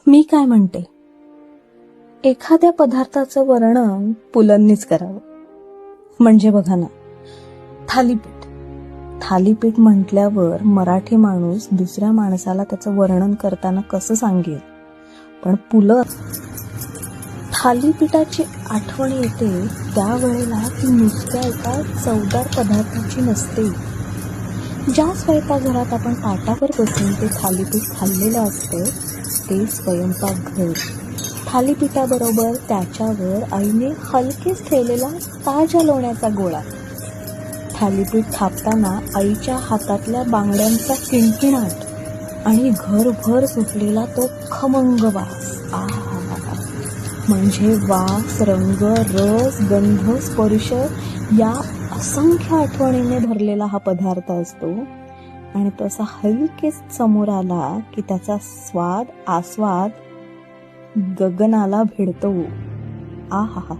मी काय म्हणते, एखाद्या पदार्थाचं वर्णन पुलंनीच करावं. म्हणजे बघा ना, थालीपीठ म्हटल्यावर मराठी माणूस दुसऱ्या माणसाला त्याचं वर्णन करताना कसं सांगेल. पण पुलं थालीपीठाची आठवण येते त्यावेळेला ती नुसत्या एका चवदार पदार्थाची नसते. ज्या स्वयंपाकघरात आपण ताटावर बसून ते थालीपीठ खाल्लेलं असतं ते स्वयंपाकघर. थालीपीठाबरोबर त्याच्यावर आईने हलकेच ठेवलेला ताज्या लोण्याचा गोळा. थालीपीठ थापताना आईच्या हातातल्या बांगड्यांचा किणकिणाट आणि घरभर सुटलेला तो खमंग वास. म्हणजे वास, रंग, रस, गंध, स्पर्श या असंख्य आठवणीने भरलेला हा पदार्थ असतो. आणि तसा हलकेच समोर आला की त्याचा आस्वाद गगनाला भिडतो. आहा.